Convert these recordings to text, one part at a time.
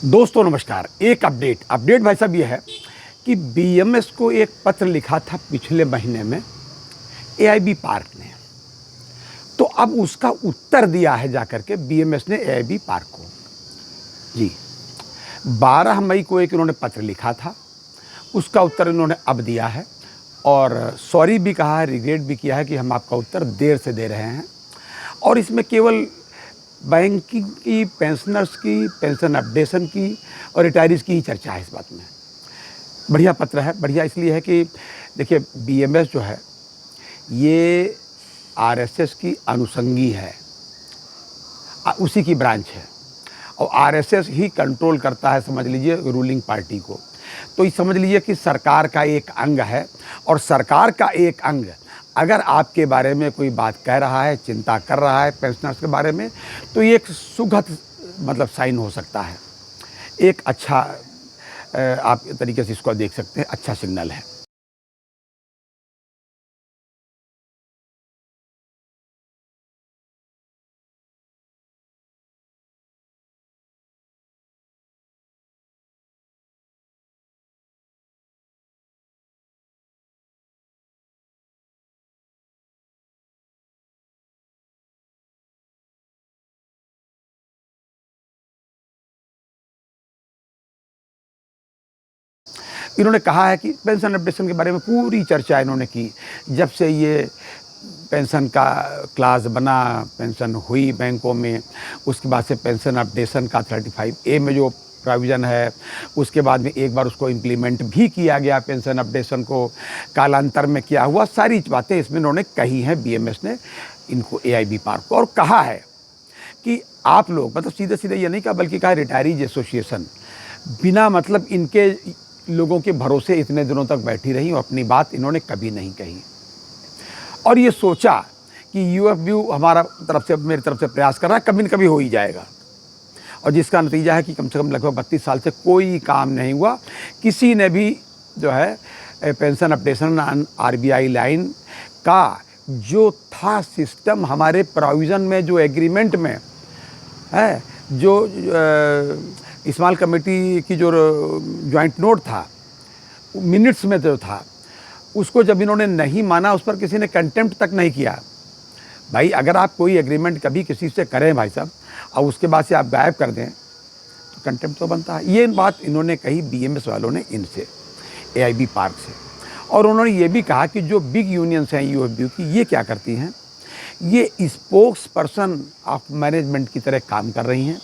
दोस्तों नमस्कार। एक अपडेट भाई साहब ये है कि बीएमएस को एक पत्र लिखा था पिछले महीने में एआईबी पार्क ने। तो अब उसका उत्तर दिया है जाकर के बीएमएस ने एआईबी पार्क को। जी, 12 मई को एक इन्होंने पत्र लिखा था, उसका उत्तर इन्होंने अब दिया है और सॉरी भी कहा है, रिग्रेट भी किया है कि हम आपका उत्तर देर से दे रहे हैं। और इसमें केवल बैंकिंग की, पेंशनर्स की, पेंशन अपडेशन की और रिटायरीज़ की ही चर्चा है इस बात में। बढ़िया पत्र है। बढ़िया इसलिए है कि देखिए बीएमएस जो है ये आरएसएस की अनुषंगी है, उसी की ब्रांच है और आरएसएस ही कंट्रोल करता है, समझ लीजिए, रूलिंग पार्टी को। तो ये समझ लीजिए कि सरकार का एक अंग है और सरकार का एक अंग अगर आपके बारे में कोई बात कह रहा है, चिंता कर रहा है पेंशनर्स के बारे में, तो ये एक सुखद मतलब साइन हो सकता है। एक अच्छा आप तरीके से इसको देख सकते हैं, अच्छा सिग्नल है। इन्होंने कहा है कि पेंशन अपडेशन के बारे में पूरी चर्चा इन्होंने की। जब से ये पेंशन का क्लास बना, पेंशन हुई बैंकों में, उसके बाद से पेंशन अपडेशन का 35A में जो प्रोविज़न है, उसके बाद में एक बार उसको इम्प्लीमेंट भी किया गया पेंशन अपडेशन को, कालांतर में किया हुआ, सारी बातें इसमें इन्होंने कही हैं बीएमएस ने इनको, एआईबी पार्क को। और कहा है कि आप लोग, मतलब सीधे सीधे ये नहीं कहा, बल्कि कहा रिटायरीज एसोसिएशन बिना मतलब इनके लोगों के भरोसे इतने दिनों तक बैठी रही और अपनी बात इन्होंने कभी नहीं कही। और ये सोचा कि यूएफबी हमारा तरफ से, मेरी तरफ से प्रयास कर रहा है, कभी न कभी हो ही जाएगा। और जिसका नतीजा है कि कम से कम लगभग 32 साल से कोई काम नहीं हुआ। किसी ने भी जो है पेंशन अपडेशन आरबीआई लाइन का जो था सिस्टम, हमारे प्रोविज़न में जो एग्रीमेंट में है, जो स्मॉल कमेटी की जो जॉइंट नोट था, मिनट्स में जो था, उसको जब इन्होंने नहीं माना, उस पर किसी ने कंटेम्प्ट तक नहीं किया। भाई अगर आप कोई एग्रीमेंट कभी किसी से करें भाई साहब और उसके बाद से आप गायब कर दें तो कंटेम्प्ट तो बनता है। ये बात इन्होंने कही बीएमएस वालों ने इनसे, एआईबी पार्क से। और उन्होंने ये भी कहा कि जो बिग यूनियंस हैं यूएफबी की, ये क्या करती हैं, ये स्पोक्स पर्सन ऑफ मैनेजमेंट की तरह काम कर रही हैं।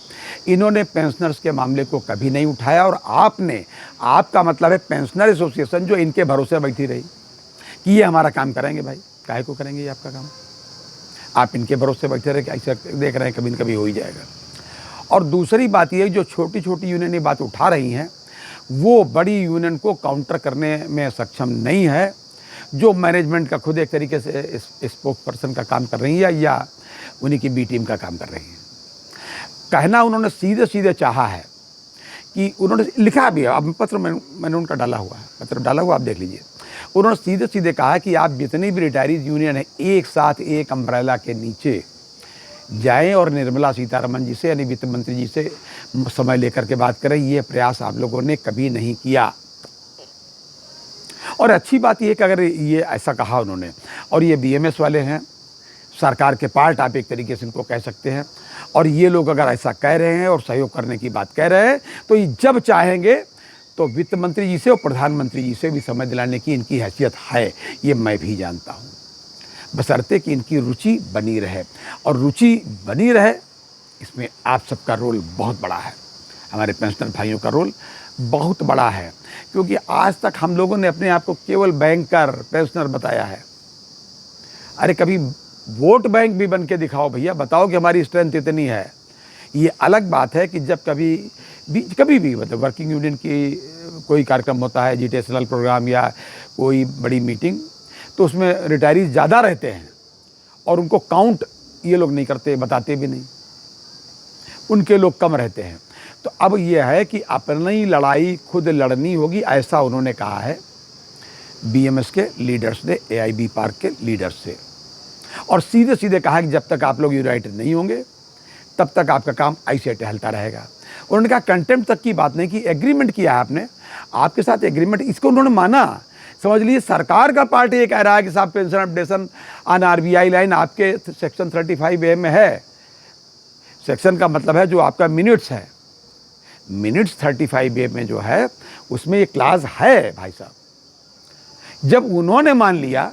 इन्होंने पेंशनर्स के मामले को कभी नहीं उठाया और आपने, आपका मतलब है पेंशनर एसोसिएशन जो इनके भरोसे बैठी रही कि ये हमारा काम करेंगे। भाई काहे को करेंगे ये आपका काम? आप इनके भरोसे बैठे रहे कि ऐसे देख रहे हैं कभी न कभी हो ही जाएगा। और दूसरी बात ये, जो छोटी छोटी यूनियन ये बात उठा रही हैं, वो बड़ी यूनियन को काउंटर करने में सक्षम नहीं है, जो मैनेजमेंट का खुद एक तरीके से स्पोक्स पर्सन का काम कर रही है या उन्हीं की बी टीम का काम कर रही है। कहना उन्होंने सीधे सीधे चाहा है कि उन्होंने लिखा भी है, अब पत्र मैंने उनका डाला हुआ है, पत्र डाला हुआ, आप देख लीजिए। उन्होंने सीधे सीधे कहा कि आप जितनी भी रिटायरीज यूनियन है, एक साथ एक अम्ब्रेला के नीचे जाएं और निर्मला सीतारमण जी से, यानी वित्त मंत्री जी से समय लेकर के बात करें। ये प्रयास आप लोगों ने कभी नहीं किया। और अच्छी बात यह कि अगर ये ऐसा कहा उन्होंने, और ये बीएमएस वाले हैं, सरकार के पार्ट आप एक तरीके से इनको कह सकते हैं, और ये लोग अगर ऐसा कह रहे हैं और सहयोग करने की बात कह रहे हैं, तो ये जब चाहेंगे तो वित्त मंत्री जी से और प्रधानमंत्री जी से भी समय दिलाने की इनकी हैसियत है, ये मैं भी जानता हूँ, बशर्ते कि इनकी रुचि बनी रहे। और रुचि बनी रहे, इसमें आप सबका रोल बहुत बड़ा है, हमारे पेंशनर भाइयों का रोल बहुत बड़ा है। क्योंकि आज तक हम लोगों ने अपने आप को केवल बैंकर, पेंशनर बताया है। अरे कभी वोट बैंक भी बन के दिखाओ भैया, बताओ कि हमारी स्ट्रेंथ इतनी है। ये अलग बात है कि जब कभी भी मतलब वर्किंग यूनियन की कोई कार्यक्रम होता है, एजुकेशनल प्रोग्राम या कोई बड़ी मीटिंग, तो उसमें रिटायरीज ज़्यादा रहते हैं और उनको काउंट ये लोग नहीं करते, बताते भी नहीं, उनके लोग कम रहते हैं। तो अब यह है कि अपनी लड़ाई खुद लड़नी होगी, ऐसा उन्होंने कहा है बीएमएस के लीडर्स ने, एआईबी पार्क के लीडर्स से। और सीधे सीधे कहा कि जब तक आप लोग यूनाइटेड नहीं होंगे तब तक आपका काम ऐसे टहलता रहेगा। उन्होंने कहा कंटेम्प्ट तक की बात नहीं की, एग्रीमेंट किया है आपने, आपके साथ एग्रीमेंट, इसको उन्होंने माना। समझ लीजिए सरकार का पार्ट ये कह रहा है कि साहब pension updation on RBI line आपके सेक्शन 35A में है। सेक्शन का मतलब है जो आपका मिनट्स है, मिनट्स 35A में जो है उसमें ये क्लास है भाई साहब। जब उन्होंने मान लिया,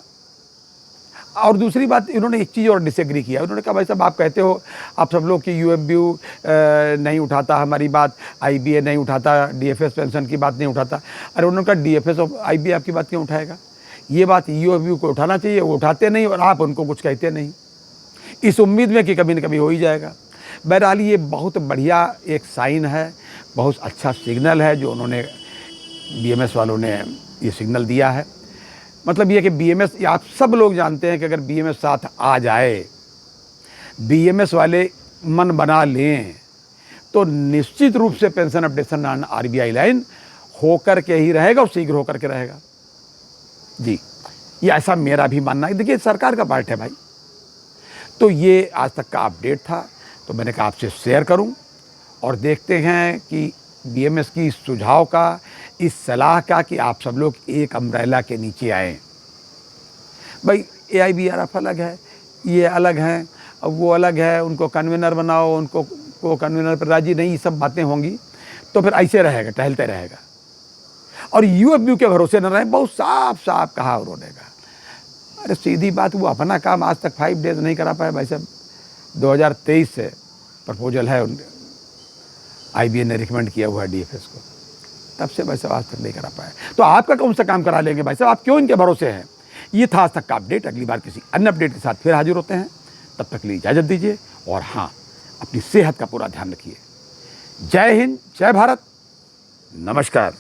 और दूसरी बात इन्होंने एक चीज़ और डिसएग्री किया, उन्होंने कहा भाई साहब आप कहते हो आप सब लोग कि यूएफबीयू नहीं उठाता हमारी बात, आईबीए नहीं उठाता, डीएफएस पेंशन की बात नहीं उठाता। अरे उन्होंने कहा डीएफएस और आईबीए आपकी बात क्यों उठाएगा? ये बात यूएफबीयू को उठाना चाहिए, वो उठाते नहीं और आप उनको कुछ कहते नहीं, इस उम्मीद में कि कभी न कभी हो ही जाएगा। बहरहाल ये बहुत बढ़िया एक साइन है, बहुत अच्छा सिग्नल है जो उन्होंने बीएमएस वालों ने ये सिग्नल दिया है। मतलब ये कि बीएमएस, आप सब लोग जानते हैं कि अगर बीएमएस साथ आ जाए, बीएमएस वाले मन बना लें, तो निश्चित रूप से pension updation on RBI line होकर के ही रहेगा और शीघ्र होकर के रहेगा जी। ये ऐसा मेरा भी मानना है। देखिए सरकार का पार्ट है भाई। तो ये आज तक का अपडेट था, तो मैंने कहा आपसे शेयर करूं और देखते हैं कि बीएमएस की इस सुझाव का, इस सलाह का कि आप सब लोग एक अम्ब्रेला के नीचे आएँ। भाई AIBRF अलग है, ये अलग हैं, अब वो अलग है, उनको कन्वीनर बनाओ, उनको को कन्वीनर पर राजी नहीं, ये सब बातें होंगी तो फिर ऐसे रहेगा, टहलते रहेगा। और यूएफबीयू के भरोसे न रहें, बहुत साफ साफ कहा उन्होंने। कहा अरे सीधी बात, वो अपना काम आज तक 5 डेज नहीं करा पाए भाई साहब। 2023 से प्रपोजल है, आईबीए ने रिकमेंड किया हुआ है डीएफएस को, तब से भाई साहब आज तक नहीं करा पाए। तो आपका कौन सा काम करा लेंगे भाई साहब, आप क्यों इनके भरोसे हैं? ये था आज तक का अपडेट। अगली बार किसी अन्य अपडेट के साथ फिर हाजिर होते हैं, तब तक के लिए इजाज़त दीजिए और हाँ, अपनी सेहत का पूरा ध्यान रखिए। जय हिंद, जय भारत, नमस्कार।